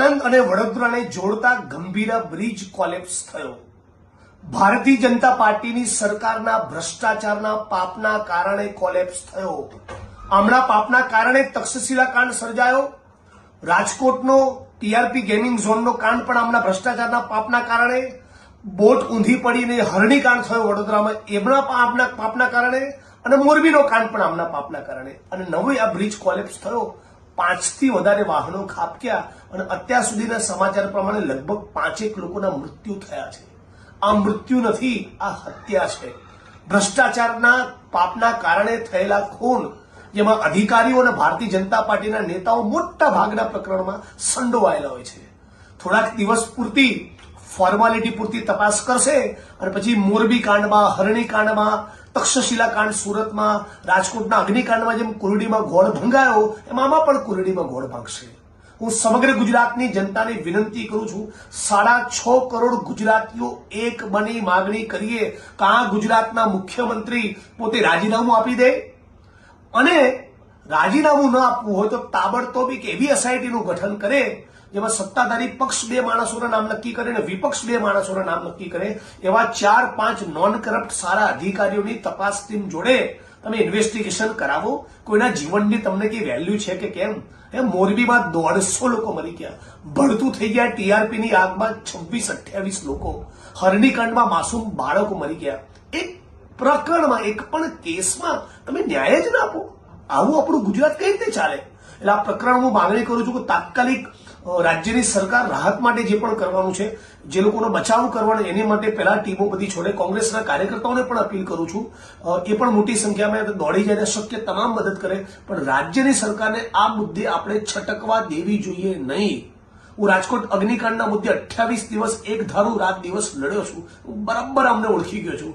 આણંદ અને વડોદરાને જોડતા ગંભીર બ્રિજ કોલેપ્સ થયો। ભારતીય જનતા પાર્ટીની સરકારના ભ્રષ્ટાચારના પાપના કારણે કોલેપ્સ થયો। આમના પાપના કારણે તક્ષશિલા કાંડ સર્જાયો। રાજકોટનો ટીઆરપી ગેમિંગ ઝોનનો કાંડ પણ આમના ભ્રષ્ટાચારના પાપના કારણે, બોટ ઊંધી પડીને હરણી કાંડ થયો વડોદરામાં એમના પાપના કારણે, અને મોરબીનો કાંડ પણ આમના પાપના કારણે, અને નવો આ બ્રિજ કોલેપ્સ થયો। 5 થી વધારે વાહનો ખાબક્યા અને અત્યાર સુધીના સમાચાર પ્રમાણે લગભગ 5 લોકોના મૃત્યુ થયા છે। આ મૃત્યુ નથી, આ હત્યા છે। ભ્રષ્ટાચારના પાપના કારણે થયેલા ખૂન, જેમાં અધિકારીઓ અને ભારતીય જનતા પાર્ટીના નેતાઓ મોટા ભાગના પ્રકરણમાં સંડોવાયેલા હોય છે। થોડાક દિવસ પૂરતી ફોર્માલિટી પૂરતી તપાસ કરશે અને પછી મોરબી કાંડમાં, હરણી કાંડમાં, તક્ષશિલા કાંડ સુરતમાં, રાજકોટના અગ્નિકાંડમાં જેમ કુરડીમાં ગોળ ભંગાયો એમ આમાં પણ કુરડીમાં ગોળ ભાંગશે। હું સમગ્ર ગુજરાતની જનતાને વિનંતી કરું છું, 6.5 કરોડ ગુજરાતીઓ એક બની માગણી કરીએ કે આ ગુજરાતના મુખ્યમંત્રી પોતે રાજીનામું આપી દે, અને રાજીનામું ન આપવું હોય તો તાબડતોબ એક એવી એસઆઈટીનું ગઠન કરે જેમાં સત્તાધારી પક્ષ 2 માણસોના નામ નક્કી કરે અને વિપક્ષ 2 માણસોના નામ નક્કી કરે। એવા 4-5 નોન કરપ્ટ સારા અધિકારીઓની તપાસ ટીમ જોડે તમે ઇન્વેસ્ટિગેશન કરાવો। કોઈના જીવનની તમને કઈ વેલ્યુ છે કે કેમ? મોરબીમાં 150 લોકો મરી ગયા, ભડતું થઈ ગયા ટીઆરપીની આગમાં 26-28 લોકો, હરણીકાંડમાં માસૂમ બાળકો મરી ગયા। એક પ્રકરણમાં, એક પણ કેસમાં તમે ન્યાય જ ના આપો। આવું આપણું ગુજરાત કઈ રીતે ચાલે? એટલે આ પ્રકરણ હું માંગણી કરું છું કે તાત્કાલિક રાજ્યની સરકાર રાહત માટે જે પણ કરવાનું છે, જે લોકોનો બચાવ કરવાનો એની માટે પહેલા ટીમો બધી છોડે। કોંગ્રેસના કાર્યકર્તાઓને પણ અપીલ કરું છું, એ પણ મોટી સંખ્યામાં દોડી જાય, શક્ય તમામ મદદ કરે, પણ રાજ્યની સરકારને આ મુદ્દે આપણે છટકવા દેવી જોઈએ નહીં। હું રાજકોટ અગ્નિકાંડના મુદ્દે 28 દિવસ એક ધારું રાત દિવસ લડ્યો છું, બરાબર અમને ઓળખી ગયો છું।